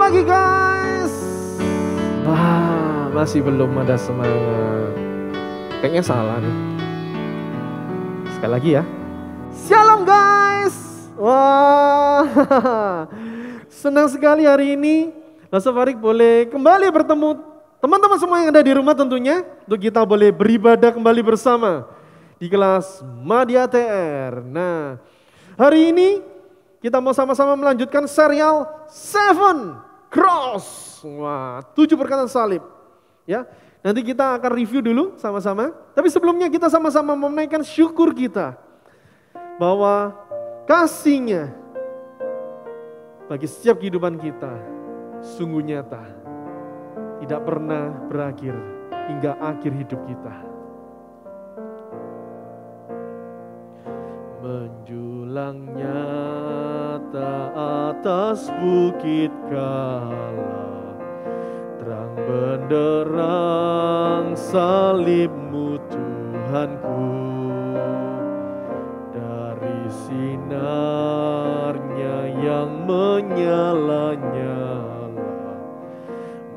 pagi guys. Wah, masih belum ada semangat. Kayaknya salah nih. Sekali lagi ya. Shalom guys. Wah, senang sekali hari ini Pastor Farid boleh kembali bertemu teman-teman semua yang ada di rumah tentunya. Untuk kita boleh beribadah kembali bersama di kelas Madya TR. Nah, hari ini kita mau sama-sama melanjutkan serial 7 Cross. Wah, 7 perkataan salib. Ya, nanti kita akan review dulu sama-sama. Tapi sebelumnya kita sama-sama menaikkan syukur kita bahwa kasih-Nya bagi setiap kehidupan kita sungguh nyata, tidak pernah berakhir hingga akhir hidup kita. Menjulang nyata atas bukit Kala, terang benderang salib-Mu Tuhanku. Dari sinarnya yang menyala-nyala,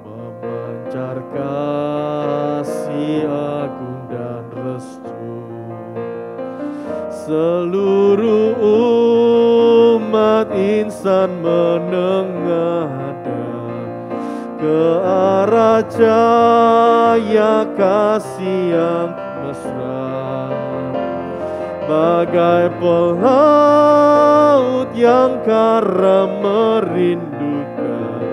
memancar kasih agung dan restu. Seluruh umat insan menengadah ke arah cahaya kasih yang mesra. Bagai pelaut yang karam merindukan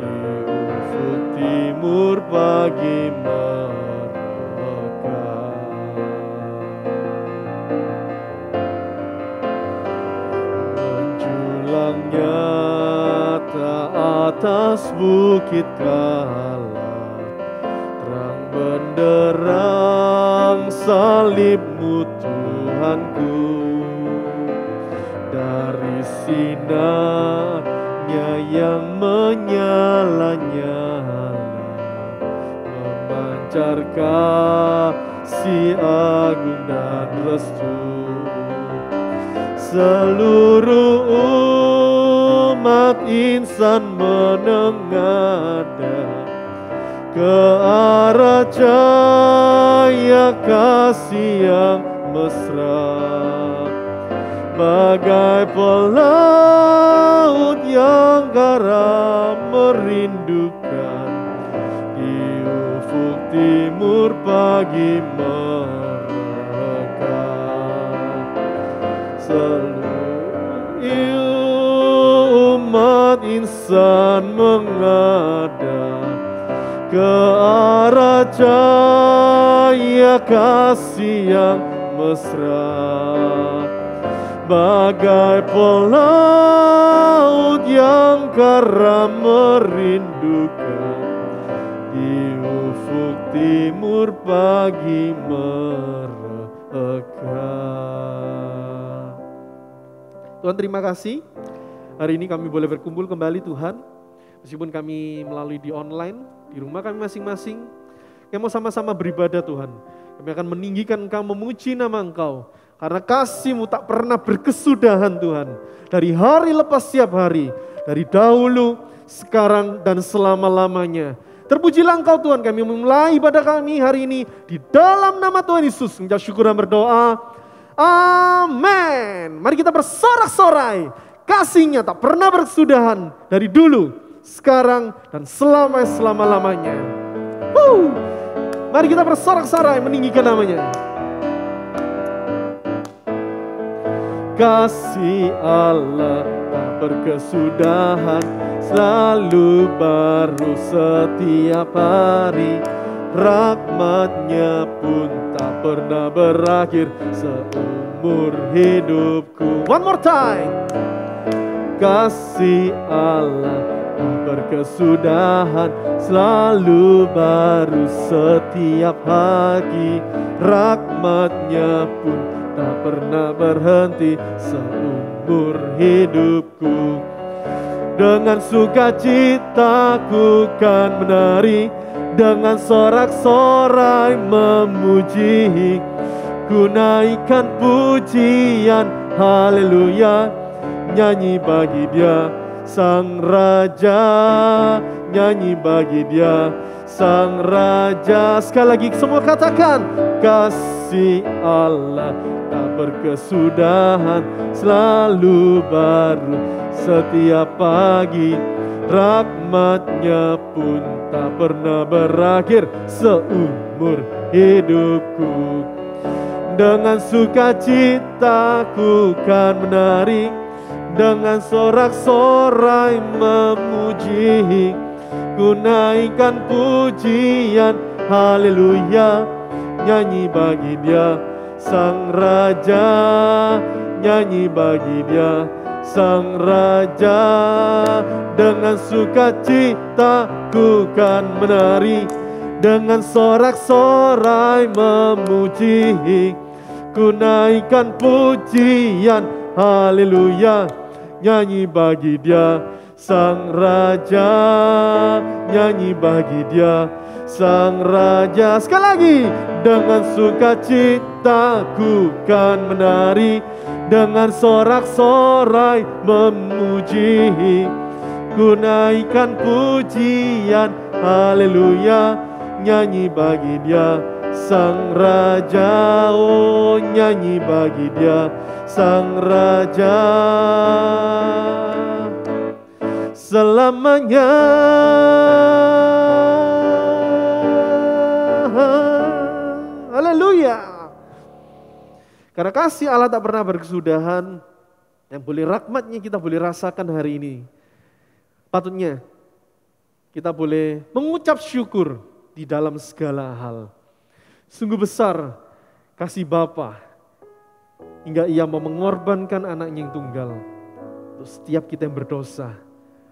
di ufuk timur pagi mereka. Menjulang nyata atas bukit Kala, terang benderang salib-Mu Tuhanku. Dari sinarnya yang menyala-nyala, memancar kasih agung dan restu. Seluruh umat insan menengadah ke arah cahaya kasih yang mesra. Bagai pelaut yang garam merindukan di ufuk timur pagi mereka. Seluruh umat insan menghadap ke arah cahaya kasih yang mesra. Bagai pelaut yang karam merindukan di ufuk timur pagi mereka. Tuhan, terima kasih. Hari ini kami boleh berkumpul kembali Tuhan. Meskipun kami melalui di online, di rumah kami masing-masing, kami mau sama-sama beribadah Tuhan. Kami akan meninggikan Engkau, memuji nama Engkau. Karena kasih-Mu tak pernah berkesudahan Tuhan. Dari hari lepas setiap hari. Dari dahulu, sekarang, dan selama-lamanya. Terpujilah Engkau Tuhan, kami memulai ibadah kami hari ini. Di dalam nama Tuhan Yesus, mengucap syukur dan berdoa. Amin. Mari kita bersorak-sorai. Kasih-Nya tak pernah berkesudahan. Dari dulu, sekarang, dan selama-lamanya. Mari kita bersorak-sorai meninggikan namanya. Kasih Allah tak berkesudahan, selalu baru setiap hari. Rahmat-Nya pun tak pernah berakhir seumur hidupku. One more time. Kasih Allah tak berkesudahan, selalu baru setiap hari. Rahmat-Nya pun tak pernah berhenti seumur hidupku. Dengan sukacita ku kan menari, dengan sorak-sorai memuji. Ku naikkan pujian, haleluya, nyanyi bagi Dia Sang Raja, nyanyi bagi Dia. Sang Raja, sekali lagi semua katakan, kasih Allah tak berkesudahan, selalu baru setiap pagi. Rahmat-Nya pun tak pernah berakhir seumur hidupku. Dengan sukacita ku kan menari, dengan sorak-sorai memuji, ku naikkan pujian, haleluya, nyanyi bagi Dia. Sang Raja, nyanyi bagi Dia. Sang Raja, dengan sukacita ku kan menari, dengan sorak-sorai memuji, ku naikkan pujian, haleluya, nyanyi bagi Dia. Sang Raja, nyanyi bagi Dia. Sang Raja, sekali lagi, dengan sukacita ku kan menari, dengan sorak-sorai memuji, ku naikkan pujian, haleluya, nyanyi bagi Dia. Sang Raja, oh nyanyi bagi Dia. Sang Raja selamanya. Haleluya. Karena kasih Allah tak pernah berkesudahan, yang boleh rahmat-Nya kita boleh rasakan hari ini. Patutnya kita boleh mengucap syukur di dalam segala hal. Sungguh besar kasih Bapa hingga Ia mau mengorbankan anaknya yang tunggal untuk setiap kita yang berdosa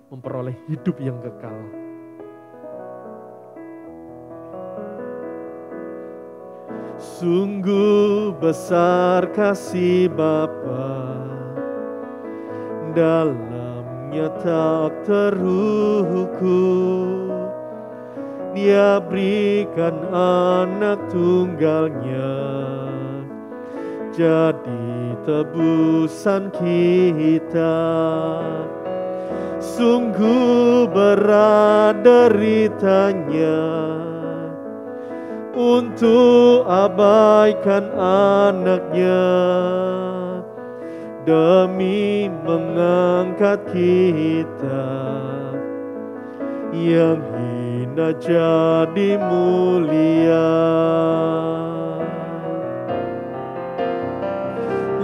memperoleh hidup yang kekal. Sungguh besar kasih Bapa, dalamnya tak terukur. Dia berikan anak tunggalnya jadi tebusan kita. Sungguh berat deritanya untuk abaikan anaknya, demi mengangkat kita yang hina jadi mulia.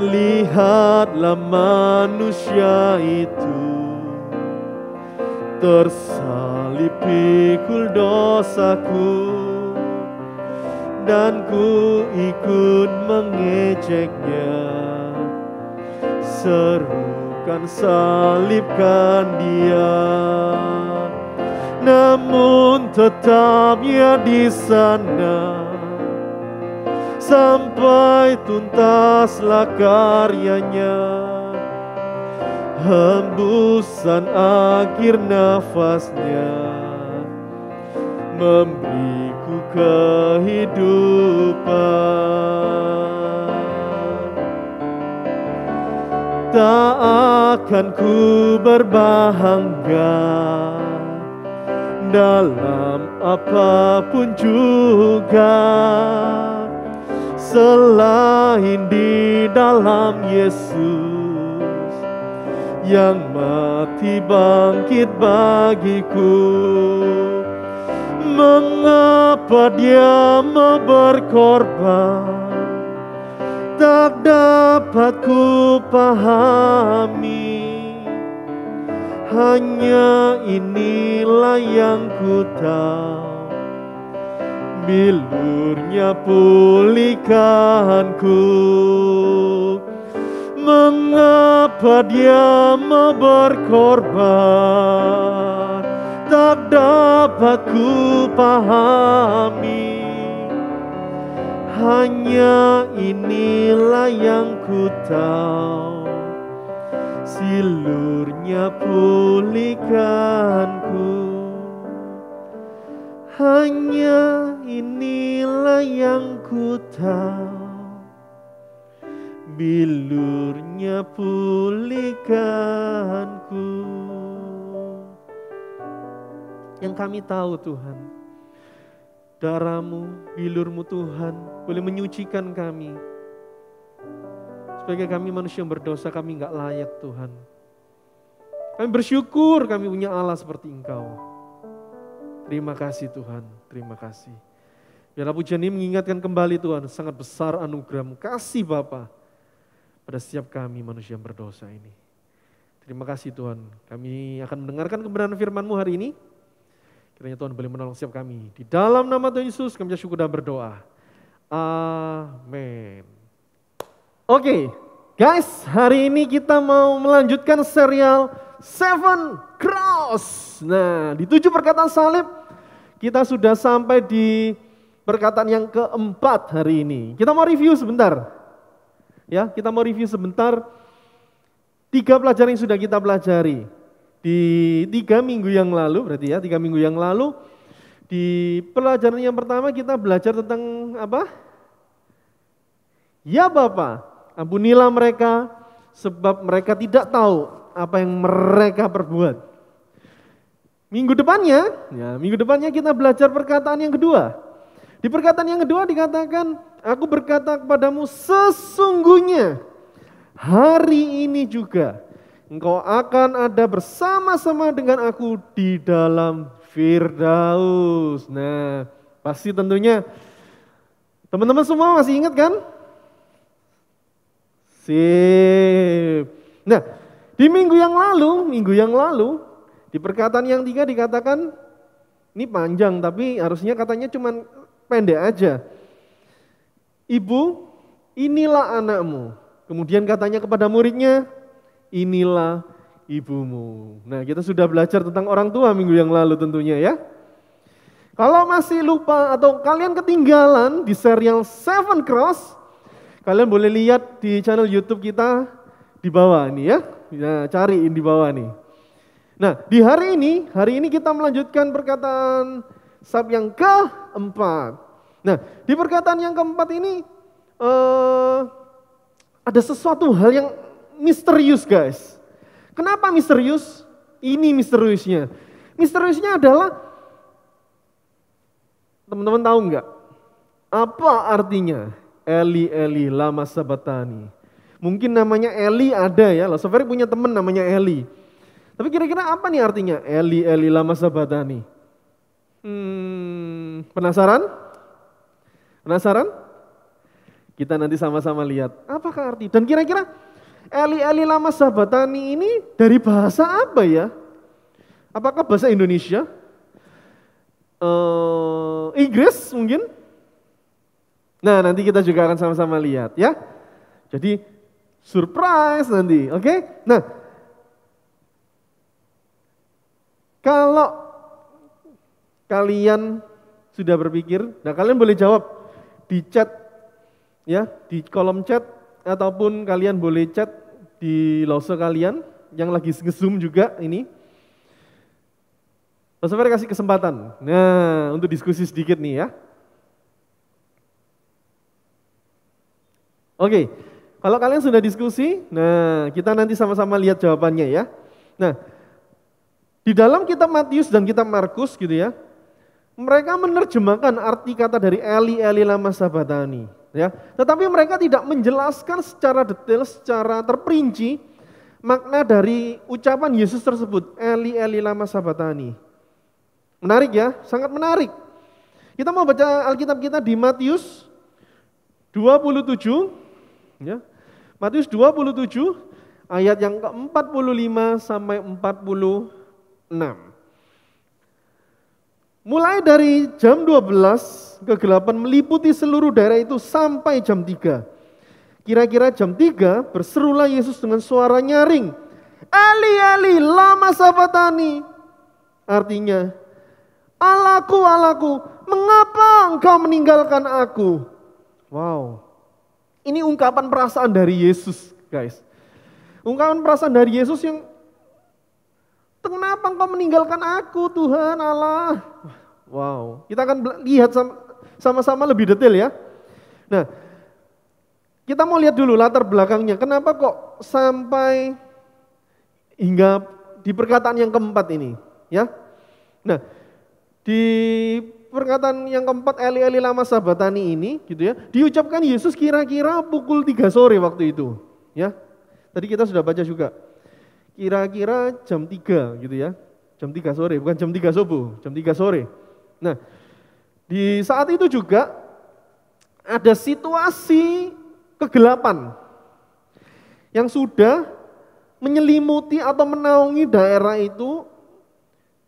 Lihatlah manusia itu tersalib pikul dosaku, dan ku ikut mengejeknya. Serukan salibkan Dia, namun tetap Ia di sana sampai tuntaslah karyanya. Hembusan akhir nafasnya memberiku kehidupan. Tak akan ku berbangga dalam apapun juga, selain di dalam Yesus yang mati bangkit bagiku. Mengapa Dia mau berkorban, tak dapat ku pahami. Hanya inilah yang ku tahu, bilurnya pulihkanku. Mengapa Dia mau berkorban, tak dapat ku pahami. Hanya inilah yang ku tahu, silurnya pulihkanku. Hanya inilah yang ku tahu, bilurnya pulihkanku. Yang kami tahu Tuhan, darah-Mu, bilur-Mu Tuhan boleh menyucikan kami. Sebagai kami manusia yang berdosa, kami gak layak Tuhan. Kami bersyukur kami punya Allah seperti Engkau. Terima kasih Tuhan, terima kasih. Biarlah pujian ini mengingatkan kembali Tuhan, sangat besar anugerah-Mu, kasih Bapa pada setiap kami manusia yang berdosa ini. Terima kasih Tuhan, kami akan mendengarkan kebenaran firman-Mu hari ini. Kiranya Tuhan boleh menolong setiap kami. Di dalam nama Tuhan Yesus kami syukur dan berdoa. Amin. Oke, guys, hari ini kita mau melanjutkan serial Seven Cross. Nah, di 7 perkataan salib kita sudah sampai di perkataan yang keempat hari ini. Kita mau review sebentar. Ya, kita mau review sebentar 3 pelajaran yang sudah kita pelajari. Di 3 minggu yang lalu, berarti ya 3 minggu yang lalu. Di pelajaran yang pertama kita belajar tentang apa? Ya Bapa, ampunilah mereka sebab mereka tidak tahu apa yang mereka perbuat. Minggu depannya kita belajar perkataan yang kedua. Di perkataan yang kedua dikatakan, aku berkata kepadamu sesungguhnya hari ini juga engkau akan ada bersama-sama dengan aku di dalam Firdaus. Nah, pasti tentunya teman-teman semua masih ingat kan? Sip. Nah, di minggu yang lalu di perkataan yang 3 dikatakan, ini panjang tapi harusnya katanya cuman pendek aja. Ibu, inilah anakmu. Kemudian katanya kepada muridnya, inilah ibumu. Nah, kita sudah belajar tentang orang tua minggu yang lalu tentunya ya. Kalau masih lupa atau kalian ketinggalan di serial Seven Cross, kalian boleh lihat di channel YouTube kita di bawah ini ya. Nah, cariin di bawah nih. Nah, di hari ini kita melanjutkan perkataan salib yang keempat. Nah, di perkataan yang keempat ini ada sesuatu hal yang misterius guys. Kenapa misterius? Ini misteriusnya. Misteriusnya adalah, teman-teman tahu nggak? Apa artinya? Eli Eli lama sabatani. Mungkin namanya Eli ada ya, Soferi punya teman namanya Eli. Tapi kira-kira apa nih artinya? Eli Eli lama sabatani. Penasaran? Penasaran? Kita nanti sama-sama lihat. Apakah arti? Dan kira-kira Eli Eli lama sabatani ini dari bahasa apa ya? Apakah bahasa Indonesia? Inggris mungkin? Nah, nanti kita juga akan sama-sama lihat ya. Jadi surprise nanti, oke? Nah, kalau kalian sudah berpikir, nah kalian boleh jawab di chat ya, di kolom chat ataupun kalian boleh chat di lause kalian yang lagi nge-zoom juga ini. Langsung kasih kesempatan. Nah, untuk diskusi sedikit nih ya. Oke, kalau kalian sudah diskusi, nah kita nanti sama-sama lihat jawabannya ya. Nah, di dalam kitab Matius dan kitab Markus gitu ya, mereka menerjemahkan arti kata dari Eli Eli lama sabatani ya. Tetapi mereka tidak menjelaskan secara detail, secara terperinci makna dari ucapan Yesus tersebut, Eli Eli lama sabatani. Menarik ya, sangat menarik. Kita mau baca Alkitab kita di Matius 27 ya. Matius 27 ayat yang ke-45 sampai 46. Mulai dari jam 12 kegelapan meliputi seluruh daerah itu sampai jam 3. Kira-kira jam 3 berserulah Yesus dengan suara nyaring, Eli Eli lama sabatani. Artinya, Allahku, Allahku, mengapa engkau meninggalkan aku? Wow. Ini ungkapan perasaan dari Yesus, guys. Ungkapan perasaan dari Yesus yang, kenapa engkau meninggalkan aku, Tuhan Allah? Wow, kita akan lihat sama-sama lebih detail ya. Nah, kita mau lihat dulu latar belakangnya. Kenapa kok sampai hingga di perkataan yang keempat ini, ya? Nah, Di perkataan yang keempat, Eli Eli lama sabatani ini gitu ya, diucapkan Yesus kira-kira pukul 3 sore waktu itu. Ya, tadi kita sudah baca juga. Kira-kira jam 3 gitu ya. Jam 3 sore, bukan jam 3 subuh, jam 3 sore. Nah, di saat itu juga ada situasi kegelapan yang sudah menyelimuti atau menaungi daerah itu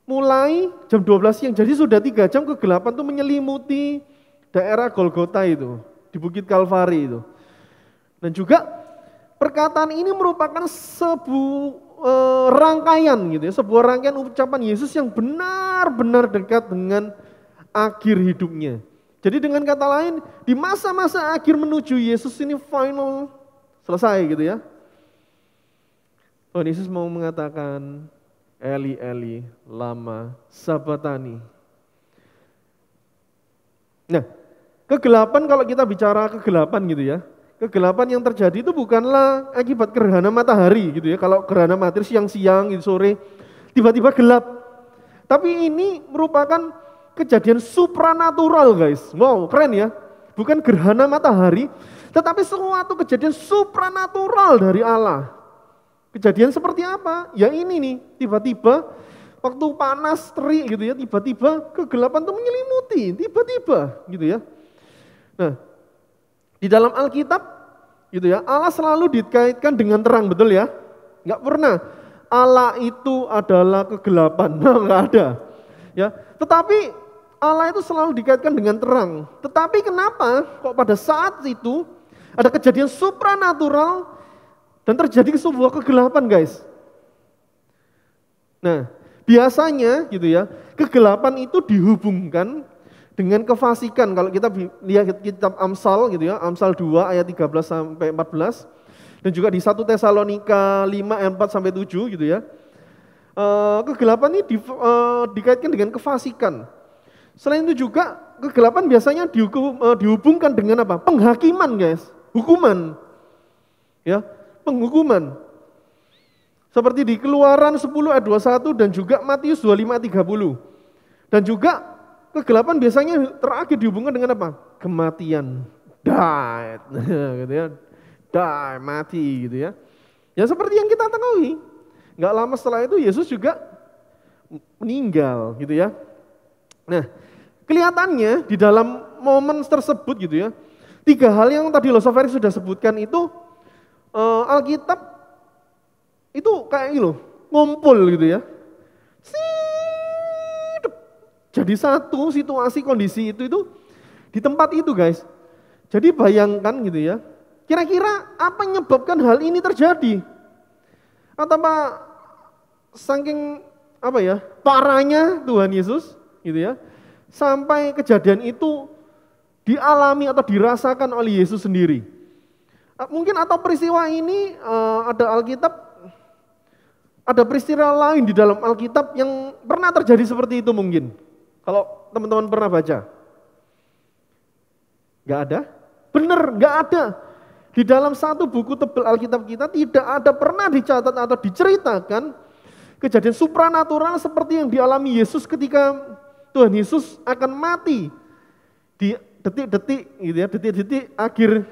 mulai jam 12 siang. Jadi sudah 3 jam kegelapan itu menyelimuti daerah Golgota itu, di Bukit Kalvari itu. Dan juga perkataan ini merupakan sebuah rangkaian gitu ya, sebuah rangkaian ucapan Yesus yang benar-benar dekat dengan akhir hidupnya. Jadi dengan kata lain, di masa-masa akhir menuju Yesus ini final, selesai gitu ya. Tuhan Yesus mau mengatakan, Eli Eli lama sabatani. Nah, kegelapan, kalau kita bicara kegelapan gitu ya, kegelapan yang terjadi itu bukanlah akibat gerhana matahari gitu ya. Kalau gerhana matahari siang-siang gitu, sore tiba-tiba gelap. Tapi ini merupakan kejadian supranatural guys. Wow, keren ya. Bukan gerhana matahari, tetapi suatu kejadian supranatural dari Allah. Kejadian seperti apa? Ya ini nih, tiba-tiba waktu panas terik gitu ya, tiba-tiba kegelapan itu menyelimuti, tiba-tiba gitu ya. Nah, di dalam Alkitab gitu ya, Allah selalu dikaitkan dengan terang, betul ya? Enggak pernah Allah itu adalah kegelapan, enggak ada. Ya, tetapi Allah itu selalu dikaitkan dengan terang. Tetapi kenapa kok pada saat itu ada kejadian supranatural dan terjadi sebuah kegelapan guys? Nah, biasanya gitu ya, kegelapan itu dihubungkan dengan kefasikan. Kalau kita lihat kitab Amsal gitu ya, Amsal 2 ayat 13 sampai 14 dan juga di 1 Tesalonika 5 ayat 4 sampai 7 gitu ya. Kegelapan ini dikaitkan dengan kefasikan. Selain itu juga kegelapan biasanya dihubungkan dengan apa? Penghakiman guys, hukuman. Ya, penghukuman. Seperti di Keluaran 10 ayat 21 dan juga Matius 25 ayat 30. Dan juga kegelapan biasanya terakhir dihubungkan dengan apa? Kematian. Died. Gitu ya. Die, mati gitu ya. Ya seperti yang kita ketahui. Enggak lama setelah itu Yesus juga meninggal gitu ya. Nah, kelihatannya di dalam momen tersebut gitu ya, 3 hal yang tadi Losofer sudah sebutkan itu Alkitab itu kayak ini loh, ngumpul gitu ya. Jadi satu situasi kondisi itu di tempat itu guys. Jadi bayangkan gitu ya, kira-kira apa yang menyebabkan hal ini terjadi? Atau saking apa ya, parahnya Tuhan Yesus gitu ya, sampai kejadian itu dialami atau dirasakan oleh Yesus sendiri. Mungkin atau peristiwa ini ada Alkitab, ada peristiwa lain di dalam Alkitab yang pernah terjadi seperti itu mungkin. Kalau teman-teman pernah baca. Gak ada? Bener, gak ada. Di dalam satu buku tebal Alkitab kita tidak ada pernah dicatat atau diceritakan kejadian supranatural seperti yang dialami Yesus ketika Tuhan Yesus akan mati di detik-detik gitu ya, detik-detik akhir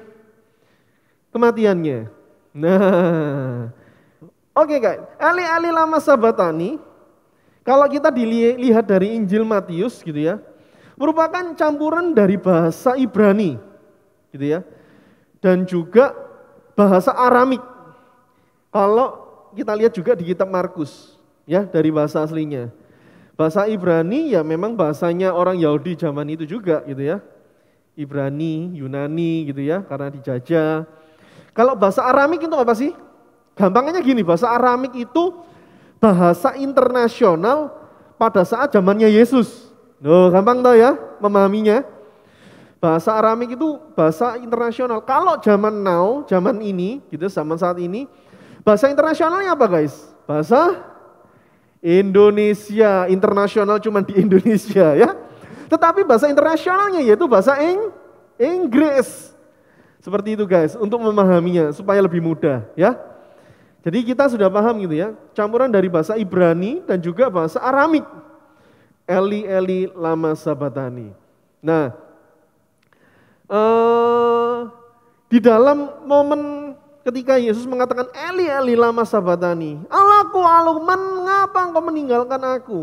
kematiannya. Nah, oke guys, Eli lama sabatani, kalau kita dilihat dari Injil Matius gitu ya, merupakan campuran dari bahasa Ibrani gitu ya, dan juga bahasa Aramik. Kalau kita lihat juga di kitab Markus ya, dari bahasa aslinya. Bahasa Ibrani ya memang bahasanya orang Yahudi zaman itu juga gitu ya. Ibrani, Yunani gitu ya, karena dijajah. Kalau bahasa Aramik itu apa sih? Gampangnya gini, bahasa Aramik itu bahasa internasional pada saat zamannya Yesus. Loh, gampang tau ya memahaminya. Bahasa Aramik itu bahasa internasional. Kalau zaman now, zaman ini, gitu, zaman saat ini, bahasa internasionalnya apa guys? Bahasa Indonesia, internasional cuma di Indonesia ya. Tetapi bahasa internasionalnya yaitu bahasa Inggris. Seperti itu guys, untuk memahaminya supaya lebih mudah ya. Jadi kita sudah paham gitu ya, campuran dari bahasa Ibrani dan juga bahasa Aramik. Eli Eli lama sabatani. Nah, di dalam momen ketika Yesus mengatakan Eli Eli lama sabatani, Allahku mengapa engkau meninggalkan aku?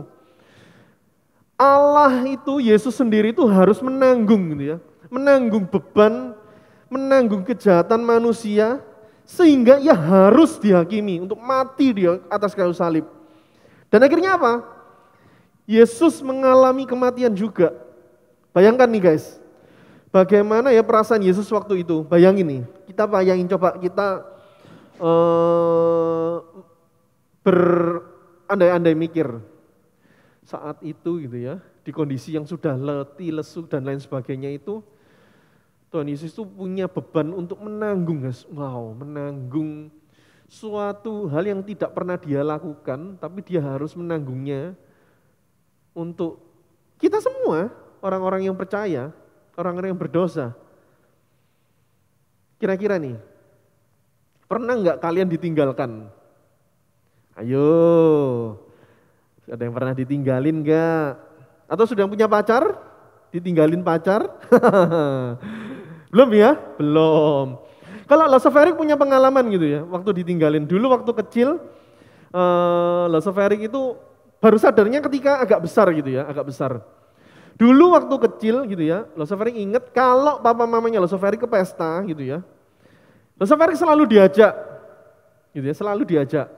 Allah itu, Yesus sendiri itu harus menanggung gitu ya. Menanggung beban, menanggung kejahatan manusia, sehingga ia harus dihakimi untuk mati di atas kayu salib. Dan akhirnya apa? Yesus mengalami kematian juga. Bayangkan nih guys, bagaimana ya perasaan Yesus waktu itu? Bayangin nih, kita bayangin coba kita berandai-andai mikir. Saat itu gitu ya, di kondisi yang sudah letih, lesu dan lain sebagainya itu, Tuhan Yesus itu punya beban untuk menanggung guys. Wow, menanggung suatu hal yang tidak pernah dia lakukan, tapi dia harus menanggungnya untuk kita semua, orang-orang yang percaya, orang-orang yang berdosa. Kira-kira nih, pernah nggak kalian ditinggalkan? Ayo, ada yang pernah ditinggalin nggak? Atau sudah punya pacar? Ditinggalin pacar? Belum ya? Belum. Kalau Losoferik punya pengalaman gitu ya, waktu ditinggalin. Dulu waktu kecil, Losoferik itu baru sadarnya ketika agak besar gitu ya, agak besar. Dulu waktu kecil gitu ya, Losoferik inget kalau papa mamanya Losoferik ke pesta gitu ya, Losoferik selalu diajak, gitu ya, selalu diajak.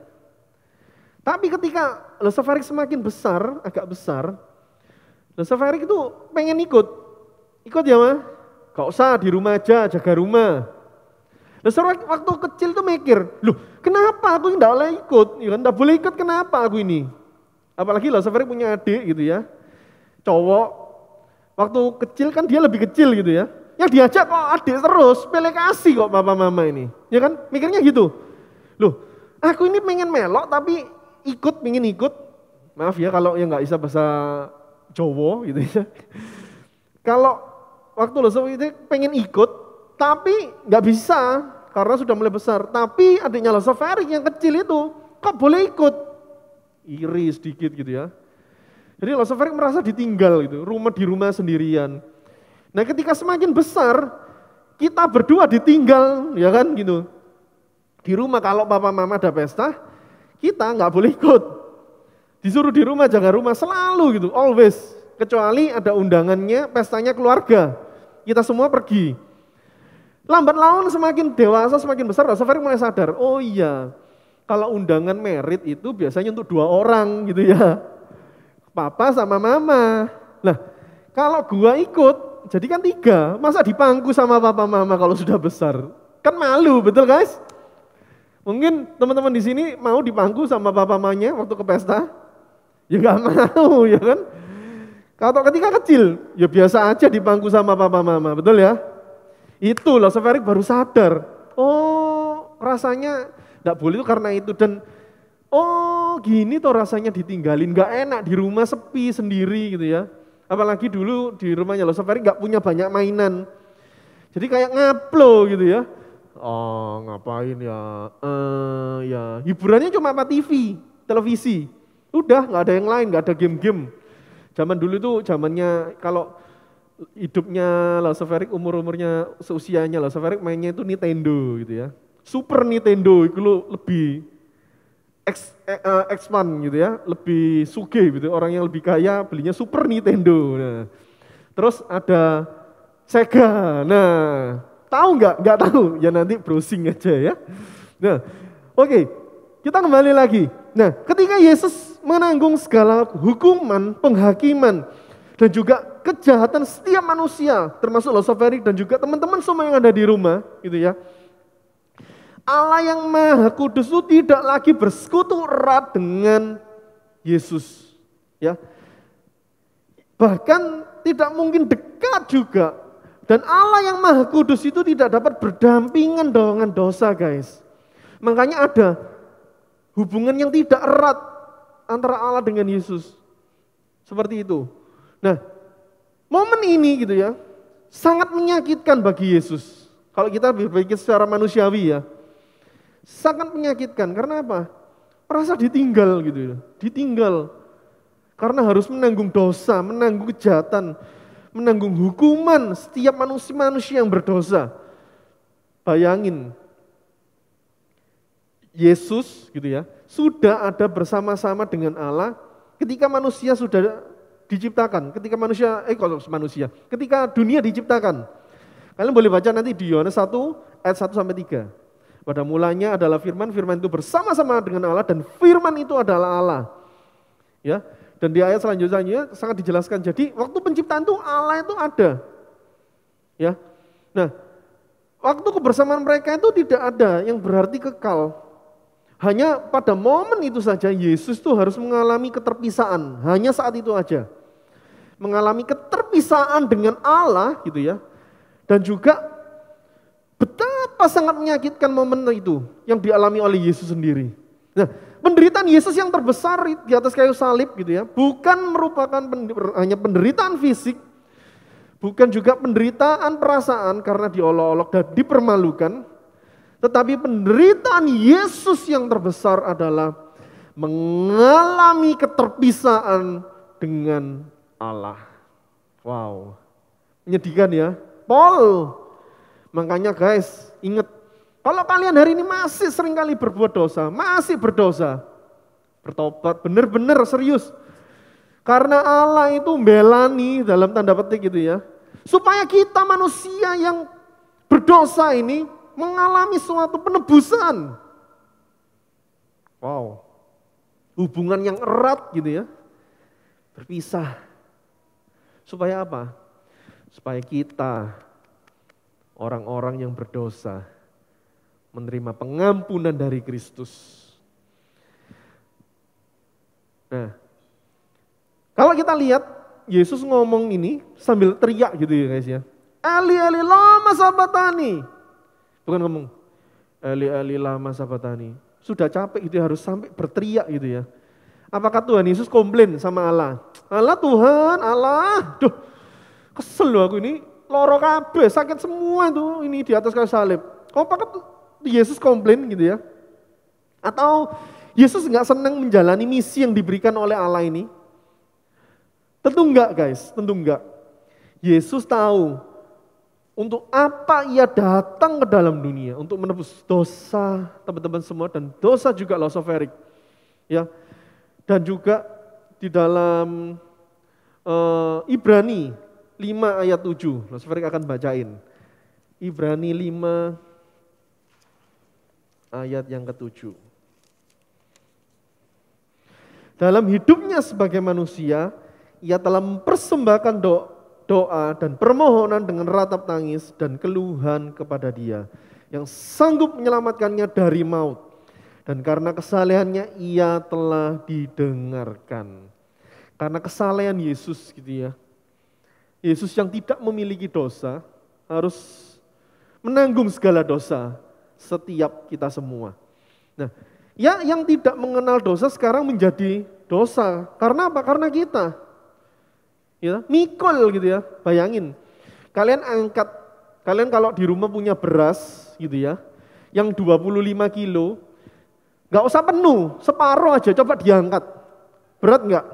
Tapi ketika Losoferik semakin besar, agak besar, Losoferik itu pengen ikut ya mah, gak usah di rumah aja, jaga rumah. Losoferik waktu kecil tuh mikir, loh kenapa aku tidak boleh ikut, ya kan, tidak boleh ikut kenapa aku ini? Apalagi Losoferik punya adik gitu ya, cowok, waktu kecil kan dia lebih kecil gitu ya, yang diajak kok adik terus, pilih kasih kok papa mama ini, ya kan, mikirnya gitu. Loh, aku ini pengen melok tapi pengen ikut, maaf ya kalau yang nggak bisa bahasa Jawa gitu ya. Kalau waktu Losoferik pengen ikut, tapi nggak bisa karena sudah mulai besar. Tapi adiknya Losoferik yang kecil itu kok boleh ikut, iri sedikit gitu ya. Jadi Losoferik merasa ditinggal gitu, di rumah sendirian. Nah ketika semakin besar, kita berdua ditinggal, ya kan gitu. Di rumah kalau papa mama ada pesta, kita nggak boleh ikut. Disuruh di rumah, jaga rumah selalu gitu, always. Kecuali ada undangannya, pestanya keluarga. Kita semua pergi. Lambat laun semakin dewasa, semakin besar, Losoferik mulai sadar, oh iya, kalau undangan merit itu biasanya untuk 2 orang gitu ya. Papa sama mama. Nah, kalau gua ikut, jadi kan 3, masa dipangku sama papa mama kalau sudah besar? Kan malu, betul guys? Mungkin teman-teman di sini mau dipangku sama papa mamanya waktu ke pesta? Ya nggak mau, ya kan? Kalau ketika kecil, ya biasa aja dipangku sama papa mama, betul ya? Itu Losoferik baru sadar, oh rasanya nggak boleh itu karena itu, dan oh gini tuh rasanya ditinggalin, nggak enak di rumah sepi sendiri gitu ya. Apalagi dulu di rumahnya Losoferik nggak punya banyak mainan, jadi kayak ngaplo gitu ya. Oh ngapain ya, ya hiburannya cuma apa televisi, udah nggak ada yang lain, nggak ada game-game. Zaman dulu tuh zamannya kalau hidupnya Losoferik umurnya seusianya Losoferik mainnya itu Nintendo gitu ya, Super Nintendo itu lebih X1 gitu ya, lebih sugih gitu, orang yang lebih kaya belinya Super Nintendo. Nah, terus ada Sega. Nah, tahu nggak? Nggak tahu, ya nanti browsing aja ya. Nah, oke, kita kembali lagi. Nah, ketika Yesus menanggung segala hukuman, penghakiman, dan juga kejahatan setiap manusia, termasuk Losoferik dan juga teman-teman semua yang ada di rumah, gitu ya. Allah yang Maha Kudus itu tidak lagi bersekutu erat dengan Yesus, ya. Bahkan tidak mungkin dekat juga. Dan Allah yang Maha Kudus itu tidak dapat berdampingan dengan dosa, guys. Makanya ada hubungan yang tidak erat antara Allah dengan Yesus. Seperti itu. Nah, momen ini gitu ya, sangat menyakitkan bagi Yesus. Kalau kita berpikir secara manusiawi ya, sangat menyakitkan. Karena apa? Merasa ditinggal gitu ya, ditinggal. Karena harus menanggung dosa, menanggung kejahatan, menanggung hukuman setiap manusia yang berdosa. Bayangin, Yesus gitu ya, sudah ada bersama-sama dengan Allah ketika manusia sudah diciptakan, ketika dunia diciptakan. Kalian boleh baca nanti di Yohanes 1 ayat 1 sampai 3. Pada mulanya adalah firman, firman itu bersama-sama dengan Allah dan firman itu adalah Allah. Ya. Dan di ayat selanjutnya sangat dijelaskan. Jadi waktu penciptaan itu Allah itu ada. Ya. Nah, waktu kebersamaan mereka itu tidak ada yang berarti kekal. Hanya pada momen itu saja Yesus itu harus mengalami keterpisaan. Hanya saat itu aja. Mengalami keterpisaan dengan Allah gitu ya. Dan juga betapa sangat menyakitkan momen itu yang dialami oleh Yesus sendiri. Nah, penderitaan Yesus yang terbesar di atas kayu salib gitu ya, bukan merupakan hanya penderitaan fisik, bukan juga penderitaan perasaan karena diolok-olok dan dipermalukan, tetapi penderitaan Yesus yang terbesar adalah mengalami keterpisaan dengan Allah. Wow, menyedihkan ya. Paul, makanya guys, ingat, kalau kalian hari ini masih seringkali berbuat dosa, masih berdosa, bertobat, benar-benar serius. Karena Allah itu belani dalam tanda petik gitu ya. Supaya kita manusia yang berdosa ini mengalami suatu penebusan. Wow, hubungan yang erat gitu ya. Berpisah. Supaya apa? Supaya kita, orang-orang yang berdosa, menerima pengampunan dari Kristus. Nah, kalau kita lihat Yesus ngomong ini sambil teriak gitu ya guys ya. Eli Eli lama sabatani. Bukan ngomong Eli Eli lama sabatani. Sudah capek gitu harus sampai berteriak gitu ya. Apakah Tuhan Yesus komplain sama Allah? Allah Tuhan, Allah, duh kesel loh aku ini, loro kabeh, sakit semua itu ini di atas kayu salib. Apakah Yesus komplain gitu ya? Atau Yesus nggak senang menjalani misi yang diberikan oleh Allah ini? Tentu enggak guys, tentu enggak. Yesus tahu untuk apa ia datang ke dalam dunia, untuk menebus dosa teman-teman semua dan dosa juga losoferik. Ya. Dan juga di dalam Ibrani 5 ayat 7, losoferik akan bacain. Ibrani 5 ayat yang ke-7. Dalam hidupnya sebagai manusia, ia telah mempersembahkan doa dan permohonan dengan ratap tangis dan keluhan kepada Dia yang sanggup menyelamatkannya dari maut. Dan karena kesalehannya ia telah didengarkan. Karena kesalehan Yesus gitu ya. Yesus yang tidak memiliki dosa harus menanggung segala dosa setiap kita semua. Nah, ya yang tidak mengenal dosa sekarang menjadi dosa. Karena apa? Karena kita. Ya, mikul gitu ya, bayangin. Kalian kalau di rumah punya beras gitu ya, yang 25 kilo, gak usah penuh, separuh aja coba diangkat. Berat gak?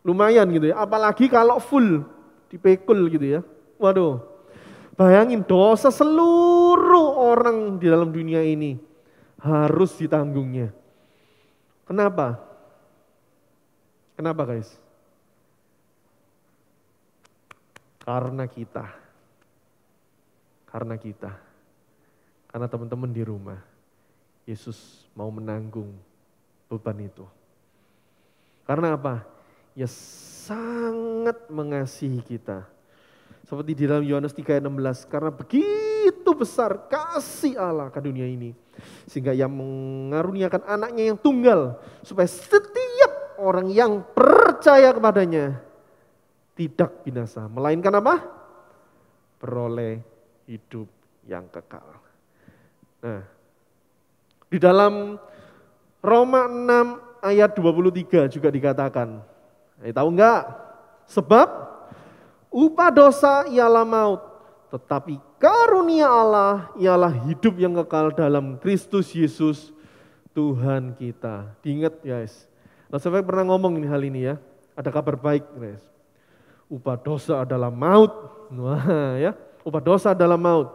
Lumayan gitu ya, apalagi kalau full, dipekul gitu ya. Waduh, bayangin dosa seluruh orang di dalam dunia ini harus ditanggungnya. Kenapa? Kenapa guys? Karena kita. Karena teman-teman di rumah. Yesus mau menanggung beban itu. Karena apa? Ya sangat mengasihi kita. Seperti di dalam Yohanes 3:16. Karena begitu besar kasih Allah ke dunia ini. Sehingga ia mengaruniakan anaknya yang tunggal. Supaya setiap orang yang percaya kepadanya tidak binasa, melainkan apa? Beroleh hidup yang kekal. Nah, di dalam Roma 6 ayat 23 juga dikatakan, tahu enggak? Sebab upah dosa ialah maut, tetapi karunia Allah ialah hidup yang kekal dalam Kristus Yesus Tuhan kita. Diingat guys, saya pernah ngomong hal ini ya. Ada kabar baik, guys. Upah dosa adalah maut. Wah, ya. Upah dosa adalah maut.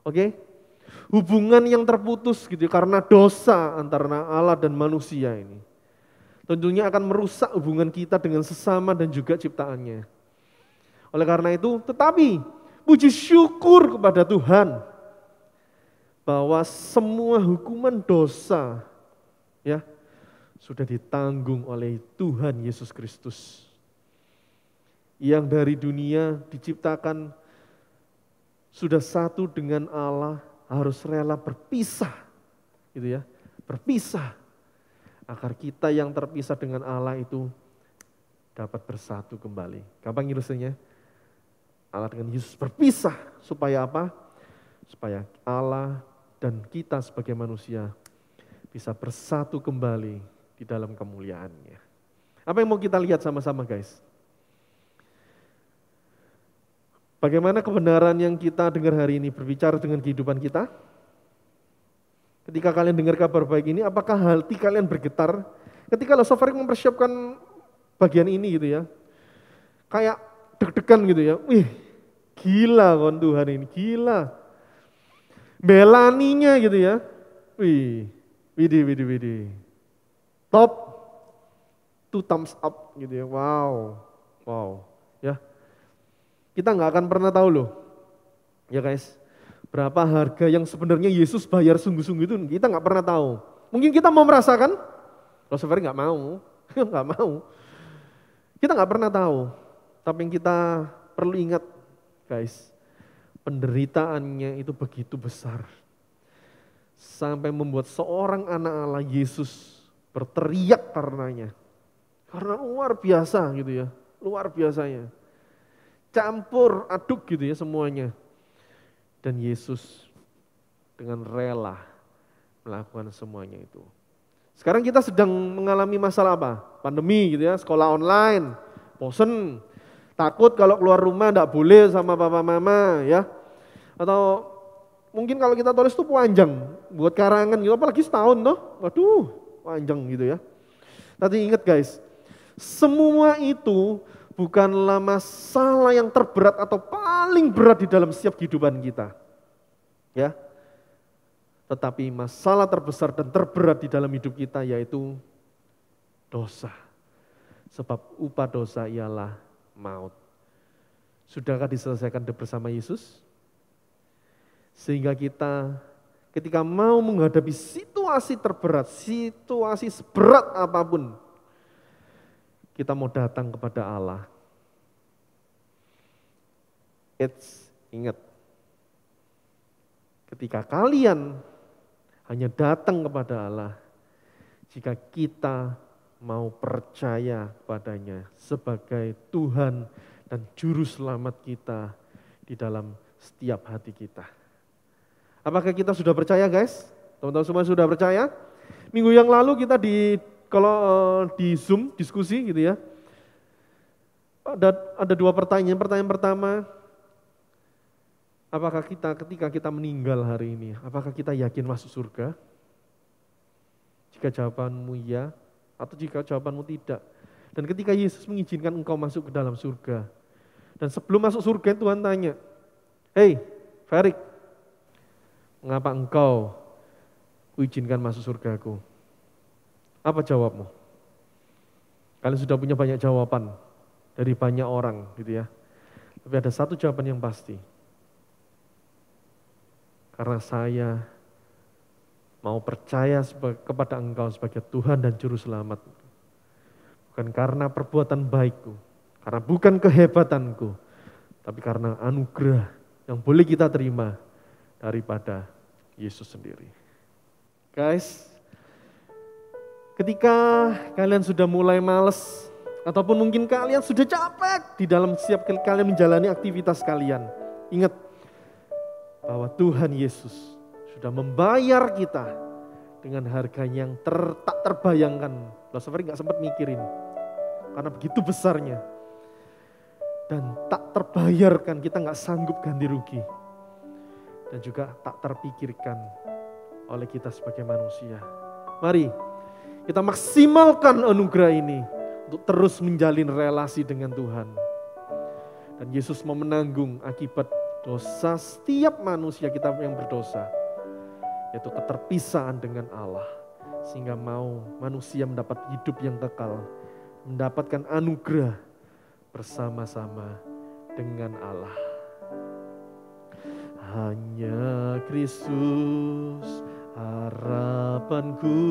Oke? Hubungan yang terputus gitu karena dosa antara Allah dan manusia ini. Tentunya akan merusak hubungan kita dengan sesama dan juga ciptaannya. Oleh karena itu, tetapi puji syukur kepada Tuhan bahwa semua hukuman dosa ya sudah ditanggung oleh Tuhan Yesus Kristus. Yang dari dunia diciptakan sudah satu dengan Allah, harus rela berpisah gitu ya, berpisah agar kita yang terpisah dengan Allah itu dapat bersatu kembali. Gampang ilustrasinya? Allah dengan Yesus berpisah supaya apa? Supaya Allah dan kita sebagai manusia bisa bersatu kembali di dalam kemuliaannya. Apa yang mau kita lihat sama-sama, guys? Bagaimana kebenaran yang kita dengar hari ini berbicara dengan kehidupan kita? Ketika kalian dengar kabar baik ini, apakah hati kalian bergetar? Ketika Sofarik mempersiapkan bagian ini gitu ya, kayak deg-degan gitu ya. Wih, gila kon Tuhan ini, gila. Belaninya gitu ya. Wih, widih. Top, 2 thumbs up gitu ya. Wow, ya. Kita nggak akan pernah tahu loh, ya guys, berapa harga yang sebenarnya Yesus bayar sungguh-sungguh itu kita nggak pernah tahu. Mungkin kita mau merasakan, Roosevelt nggak mau, nggak mau. Kita nggak pernah tahu, tapi yang kita perlu ingat, guys, penderitaannya itu begitu besar, sampai membuat seorang anak Allah Yesus berteriak karenanya, karena luar biasa gitu ya, luar biasanya. Campur aduk gitu ya semuanya. Dan Yesus dengan rela melakukan semuanya itu. Sekarang kita sedang mengalami masalah apa? Pandemi gitu ya, sekolah online, bosen, takut kalau keluar rumah enggak boleh sama papa mama ya. Atau mungkin kalau kita tulis itu panjang, buat karangan gitu, apalagi setahun toh. Waduh, panjang gitu ya. Tapi ingat guys, semua itu bukanlah masalah yang terberat atau paling berat di dalam setiap kehidupan kita. Ya. Tetapi masalah terbesar dan terberat di dalam hidup kita yaitu dosa. Sebab upah dosa ialah maut. Sudahkah diselesaikan bersama Yesus? Sehingga kita ketika mau menghadapi situasi terberat, situasi seberat apapun, kita mau datang kepada Allah. Ingat, ketika kalian hanya datang kepada Allah, jika kita mau percaya kepadanya sebagai Tuhan dan Juru Selamat kita di dalam setiap hati kita. Apakah kita sudah percaya guys? Teman-teman semua sudah percaya? Minggu yang lalu kita kalau di Zoom diskusi gitu ya, ada 2 pertanyaan. Pertanyaan pertama, apakah kita ketika kita meninggal hari ini, apakah kita yakin masuk surga? Jika jawabanmu ya, atau jika jawabanmu tidak. Dan ketika Yesus mengizinkan engkau masuk ke dalam surga, dan sebelum masuk surga Tuhan tanya, "Hei, Ferik, mengapa engkau kuizinkan masuk surgaku?" Apa jawabmu? Kalian sudah punya banyak jawaban dari banyak orang gitu ya. Tapi ada satu jawaban yang pasti. Karena saya mau percaya kepada engkau sebagai Tuhan dan Juru Selamat. Bukan karena perbuatan baikku, karena bukan kehebatanku, tapi karena anugerah yang boleh kita terima daripada Yesus sendiri. Guys, ketika kalian sudah mulai males, ataupun mungkin kalian sudah capek di dalam setiap kalian menjalani aktivitas kalian, ingat bahwa Tuhan Yesus sudah membayar kita dengan harga yang tak terbayangkan. Loh, gak sempat mikirin, karena begitu besarnya. Dan tak terbayarkan, kita gak sanggup ganti rugi. Dan juga tak terpikirkan oleh kita sebagai manusia. Mari kita maksimalkan anugerah ini untuk terus menjalin relasi dengan Tuhan. Dan Yesus mau menanggung akibat dosa setiap manusia kita yang berdosa, yaitu keterpisahan dengan Allah. Sehingga mau manusia mendapat hidup yang kekal, mendapatkan anugerah bersama-sama dengan Allah. Hanya Kristus harapanku,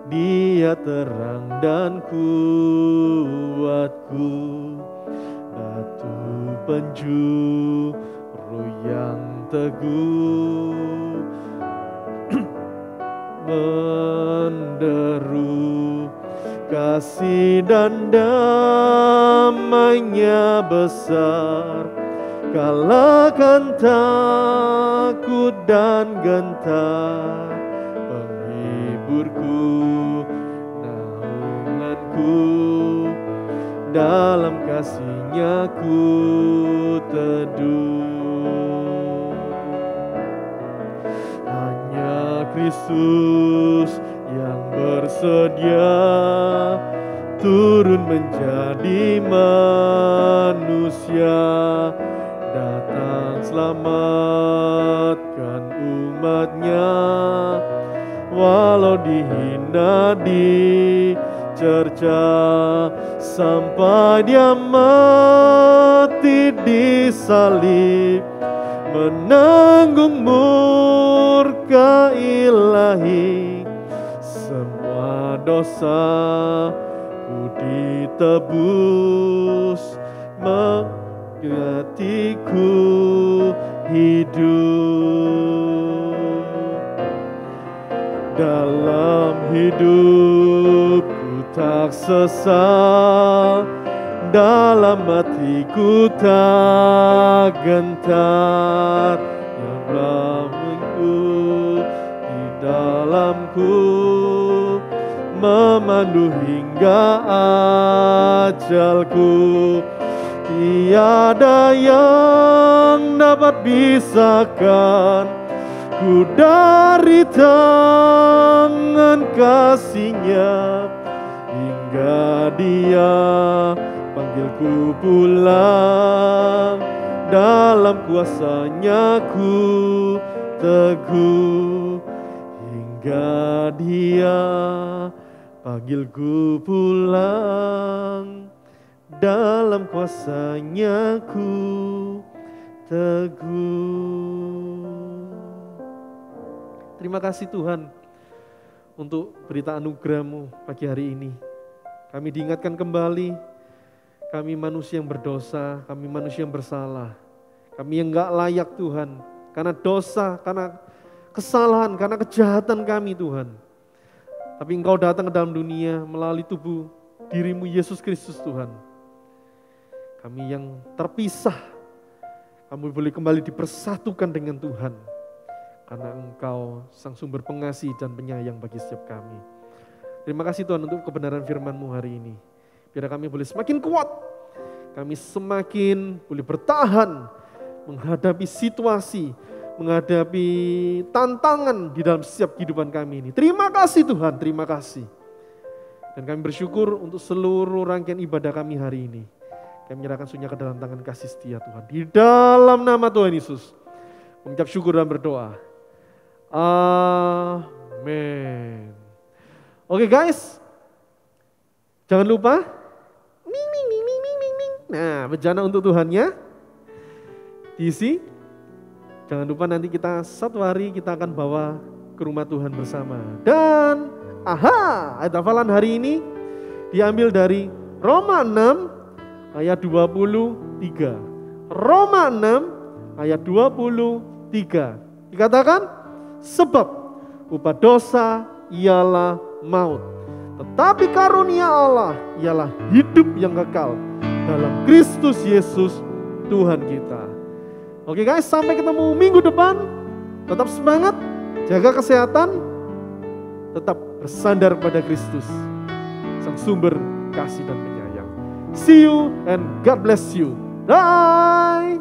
Dia terang dan kuatku, batu penjuru yang teguh, menderu kasih dan damai-Nya besar, kalahkan takut dan gentar, penghiburku, naunganku, dalam kasih-Nya ku teduh. Hanya Kristus yang bersedia turun menjadi manusia, datang selamatkan umat-Nya, walau dihina, dicerca, sampai Dia mati di salib, menanggung murka ilahi. Semua dosaku ditebus, hatiku hidup. Dalam hidupku tak sesal, dalam hatiku tak gentar, yang ramaiku di dalamku, memandu hingga ajalku. Tiada yang dapat pisahkan ku dari tangan kasih-Nya, hingga Dia panggilku pulang, dalam kuasa-Nya ku teguh, hingga Dia panggilku pulang, dalam kuasa-Nya ku teguh. Terima kasih Tuhan untuk berita anugerah-Mu pagi hari ini. Kami diingatkan kembali, kami manusia yang berdosa, kami manusia yang bersalah. Kami yang gak layak Tuhan, karena dosa, karena kesalahan, karena kejahatan kami Tuhan. Tapi Engkau datang ke dalam dunia melalui tubuh diri-Mu Yesus Kristus Tuhan. Kami yang terpisah, kami boleh kembali dipersatukan dengan Tuhan. Karena Engkau sang sumber pengasih dan penyayang bagi setiap kami. Terima kasih Tuhan untuk kebenaran firman-Mu hari ini. Biar kami boleh semakin kuat, kami semakin boleh bertahan menghadapi situasi, menghadapi tantangan di dalam setiap kehidupan kami ini. Terima kasih Tuhan, terima kasih. Dan kami bersyukur untuk seluruh rangkaian ibadah kami hari ini. Kami menyerahkan semuanya ke dalam tangan kasih setia Tuhan. Di dalam nama Tuhan Yesus, mengucap syukur dan berdoa. Amin. Oke guys, jangan lupa nah bejana untuk Tuhannya diisi. Jangan lupa nanti kita satu hari kita akan bawa ke rumah Tuhan bersama. Dan ayat hafalan hari ini diambil dari Roma 6 ayat 23. Roma 6 ayat 23. Dikatakan, sebab upah dosa ialah maut, tetapi karunia Allah ialah hidup yang kekal dalam Kristus Yesus Tuhan kita. Oke guys, sampai ketemu minggu depan. Tetap semangat, jaga kesehatan, tetap bersandar pada Kristus, sang sumber kasih dan penyayang. See you and God bless you. Bye.